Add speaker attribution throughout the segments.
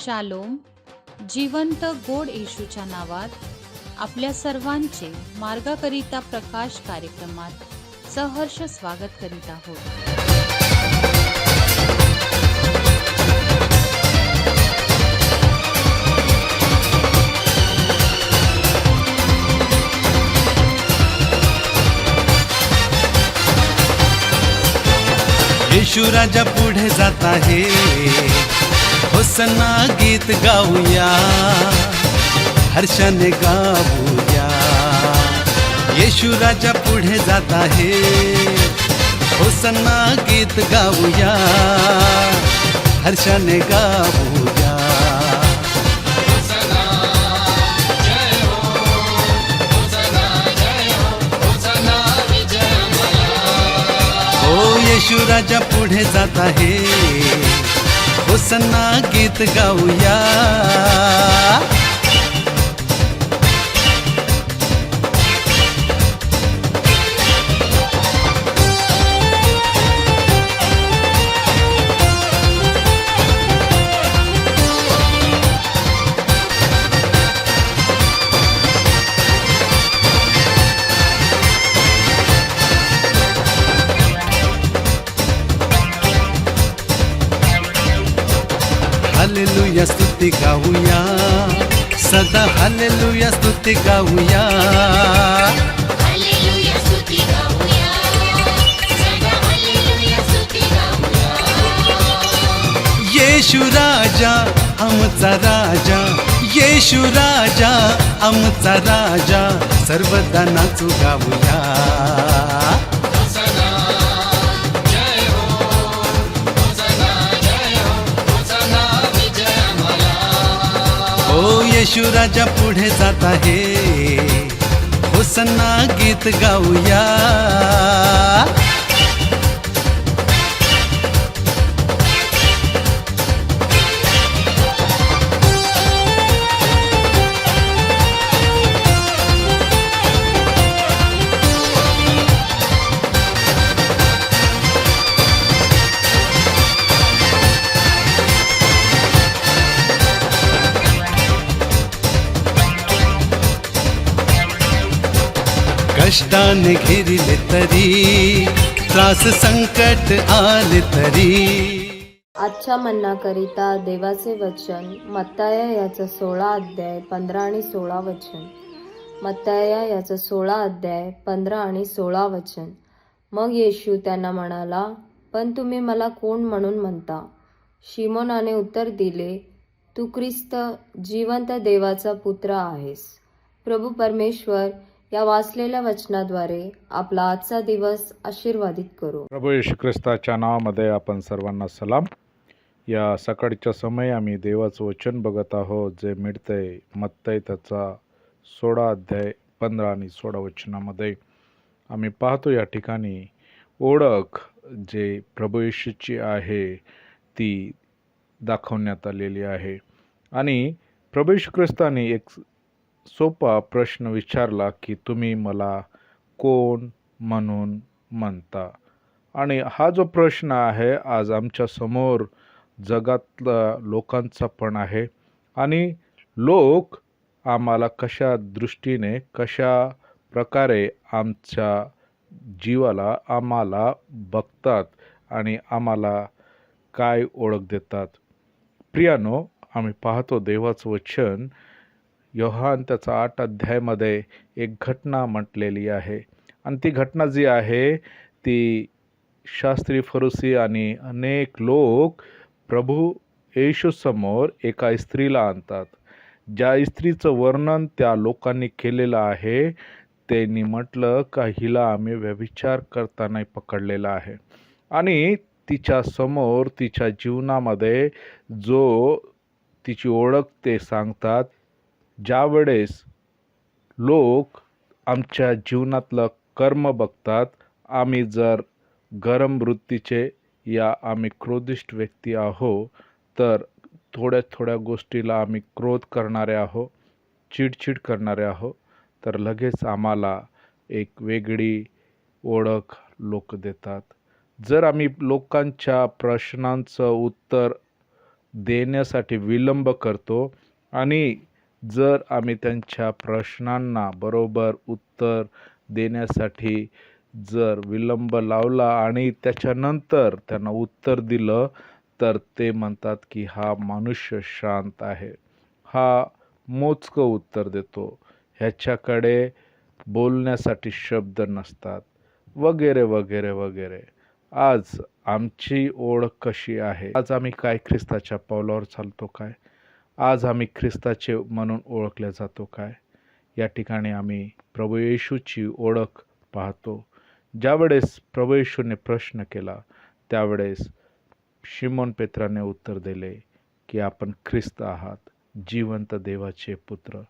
Speaker 1: Shalom. जिवंत गोड येशूच्या नावात आपल्या सर्वांचे मार्गाकरिता प्रकाश कार्यक्रमात सहर्ष स्वागत करीत आहोत.
Speaker 2: येशू राजा पुढे जात आहे, होसन्ना गीत गाऊया, हर्षाने गाऊया. येशू राजा पुढे जात आहे, होसन्ना गीत गाऊया, हर्षाने गाऊया. येशू राजा पुढे जात आहे, होसन्ना गीत गाऊया. हालेलुया स्तुती गाऊया, सदा हालेलुया स्तुती गाऊया.
Speaker 3: हालेलुया स्तुती गाऊया, सदा हालेलुया स्तुती गाऊया.
Speaker 2: येशू राजा आमचा राजा, येशू राजा आमचा राजा, सर्वदा नाचू गाऊया. येशू राजा पुढे जात आहे, होसन्ना गीत गाऊया. कष्टाने घेरिले तरी, त्रास संकट आले तरी.
Speaker 4: आजच्या मन्नाकरिता देवाचे वचन मत्ताया याचा 16 अध्याय 15 आणि 16 वचन. मत्ताया याचा 16 अध्याय 15 आणि 16 वचन. मग येशू त्यांना म्हणाला, पण तुम्ही मला कोण म्हणून म्हणता? शिमोनाने उत्तर दिले, तू ख्रिस्त जिवंत देवाचा पुत्र आहेस. प्रभू परमेश्वर या वाचलेल्या वचनाद्वारे आपला आजचा दिवस आशीर्वादित करू.
Speaker 5: प्रभू येशू ख्रिस्ताच्या नावामध्ये आपण सर्वांना सलाम. या सकाळच्या समय आम्ही देवाचं वचन बघत आहोत, जे मिळतंय मत्तई त्याचा 16 अध्याय 15 आणि 16 वचनामध्ये. आम्ही पाहतो या ठिकाणी ओळख जे प्रभू येशूची आहे ती दाखवण्यात आलेली आहे. आणि प्रभू येशू ख्रिस्ताने एक सोपा प्रश्न विचारला की तुम्ही मला कोण म्हणून म्हणता. आणि हा जो प्रश्न आहे आज आमच्या समोर जगातल्या लोकांचा पण आहे. आणि लोक आम्हाला कशा दृष्टीने कशा प्रकारे आमच्या जीवाला आम्हाला बघतात आणि आम्हाला काय ओळख देतात. प्रियानो, आम्ही पाहतो देवाचं वचन योहान त्याचा 8 अध्यायामध्ये एक घटना म्हटलेली आहे. आणि ती घटना जी आहे ती शास्त्री फरुसी आणि अनेक लोक प्रभू येशूसमोर एका स्त्रीला आणतात. ज्या स्त्रीचं वर्णन त्या लोकांनी केलेलं आहे, त्यांनी म्हटलं का हिला आम्ही व्यभिचार करताना पकडलेला आहे. आणि तिच्या समोर तिच्या जीवनामध्ये जो तिची ओळख ते सांगतात. ज्या वेळेस लोक आमच्या जीवनातलं कर्म बघतात, आम्ही जर गरम वृत्तीचे या आम्ही क्रोधिष्ट व्यक्ती आहो, तर थोड्या थोड्या गोष्टीला आम्ही क्रोध करणारे आहो, चिडचिड करणारे आहो, तर लगेच आम्हाला एक वेगळी ओळख लोक देतात. जर आम्ही लोकांच्या प्रश्नांचं उत्तर देण्यासाठी विलंब करतो आणि जर आम्ही त्यांच्या प्रश्नांना बरोबर उत्तर देण्यासाठी जर विलंब लावला आणि त्याच्यानंतर त्यांना उत्तर दिलं तर ते म्हणतात की हा मनुष्य शांत आहे, हा मोजकं उत्तर देतो, ह्याच्याकडे बोलण्यासाठी शब्द नसतात, वगैरे वगैरे वगैरे. आज आमची ओळख कशी आहे? आज आम्ही काय ख्रिस्ताच्या पावलावर चालतो काय? आज आम्ही ख्रिस्ताचे म्हणून ओळखले जातो काय? या ठिकाणी आम्ही प्रभू येशूची ओळख पाहतो. ज्यावेळेस प्रभू येशूने प्रश्न केला त्यावेळेस शिमोन पेत्राने उत्तर दिले की आपण ख्रिस्त आहात, जिवंत देवाचे पुत्र.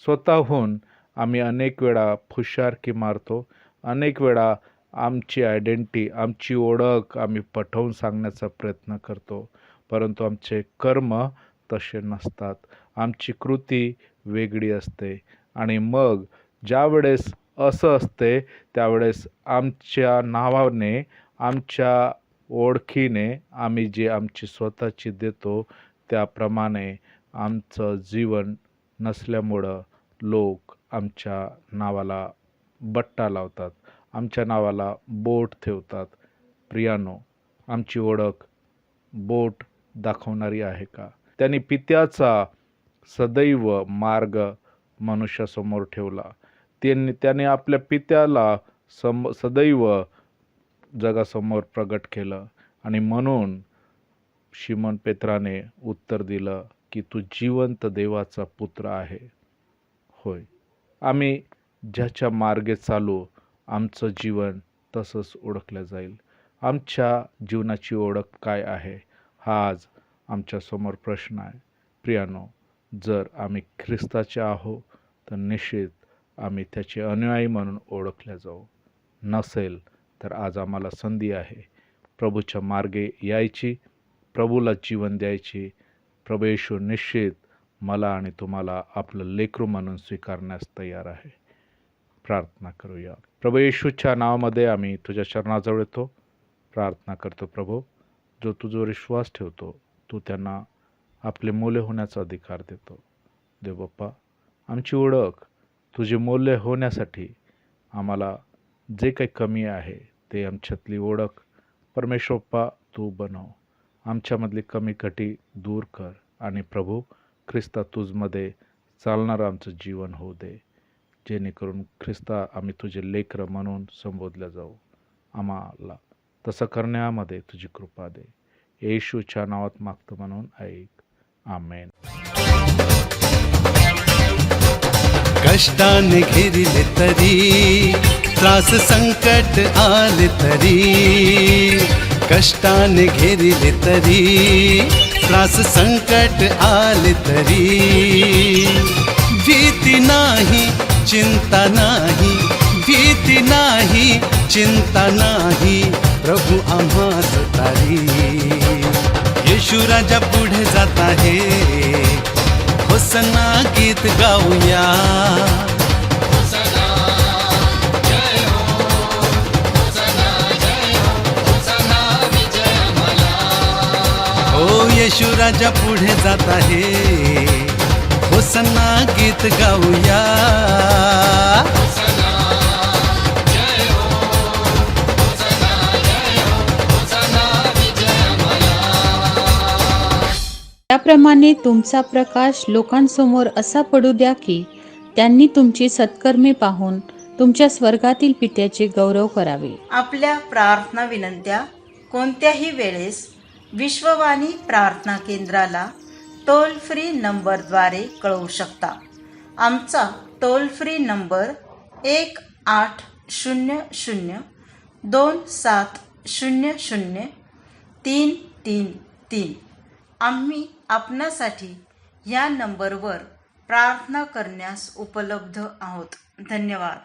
Speaker 5: स्वतःहून आम्ही अनेक वेळा फुशारकी मारतो, अनेक वेळा आमची आयडेंटिटी, आमची ओळख आम्ही पटवून सांगण्याचा प्रयत्न करतो, परंतु आमचे कर्म तसे नसतात, आमची कृती वेगळी असते. आणि मग ज्यावेळेस असं असते त्यावेळेस आमच्या नावाने, आमच्या ओळखीने आम्ही जे आमची स्वतःची देतो त्याप्रमाणे आमचं जीवन नसल्यामुळं लोक आमच्या नावाला बट्टा लावतात, आमच्या नावाला बोट ठेवतात. प्रियानो, आमची ओळख बोट दाखवणारी आहे का? त्यांनी पित्याचा सदैव मार्ग मनुष्यासमोर ठेवला. त्याने आपल्या पित्याला सदैव जगासमोर प्रगट केलं आणि म्हणून शिमोन पेत्राने उत्तर दिलं की तू जिवंत देवाचा पुत्र आहे. होय, आम्ही ज्याच्या मार्गे चालू आमचं जीवन तसंच ओळखलं जाईल. आमच्या जीवनाची ओळख काय आहे हा आज आमच्यासमोर प्रश्न आहे. प्रियानो, जर आम्ही ख्रिस्ताचे आहोत तर निश्चित आम्ही त्याचे अनुयायी म्हणून ओळखले जाऊ. नसेल तर आज आम्हाला संधी आहे प्रभूच्या मार्गे यायची, प्रभूला जीवन द्यायची. प्रभू येशू निश्चित मला आणि तुम्हाला आपलं लेकरू म्हणून स्वीकारण्यास तयार आहे. प्रार्थना करूया. प्रभू येशूच्या नावामध्ये आम्ही तुझ्या चरणाजवळ येतो, प्रार्थना करतो. प्रभू, जो तुझ्यावर विश्वास ठेवतो तू त्यांना आपले मूल्य होण्याचा अधिकार देतो. देव बाप्पा, आमची ओळख तुझे मूल्य होण्यासाठी आम्हाला जे काही कमी आहे ते आमच्यातली ओळख परमेश्वर बाप्पा तू बनव. आमच्यामधली कमी कटी दूर कर आणि प्रभू ख्रिस्ता तुझमध्ये चालणारं आमचं जीवन होऊ दे, जेणेकरून ख्रिस्ता आम्ही तुझे लेकरं म्हणून संबोधल्या जाऊ. आम्हाला तसं करण्यामध्ये तुझी कृपा दे. येशूच्या नावात मागतो म्हणून ऐक. आमेन.
Speaker 2: कष्टाने घेरिले तरी, त्रास संकट आले तरी, कष्टाने घेरिले तरी, त्रास संकट आले तरी, भीती नाही, चिंता नाही, भीती नाही, चिंता नाही, प्रभू आम्हास तारी. येशू राजा पुढे जात आहे, होसन्ना गीत गाऊया. हो, येशू राजा पुढे जात आहे, होसन्ना गीत गाऊया.
Speaker 1: त्याप्रमाणे तुमचा प्रकाश लोकांसमोर असा पडू द्या की त्यांनी तुमची सत्कर्मे पाहून तुमच्या स्वर्गातील पित्याचे गौरव करावे.
Speaker 6: आपल्या प्रार्थना विनंत्या कोणत्याही वेळेस विश्ववाणी प्रार्थना केंद्राला टोल फ्री नंबरद्वारे कळवू शकता. आमचा टोल फ्री नंबर 1-800-2700-333. आम्ही आपणासाठी या नंबरवर प्रार्थना करण्यास उपलब्ध आहोत. धन्यवाद.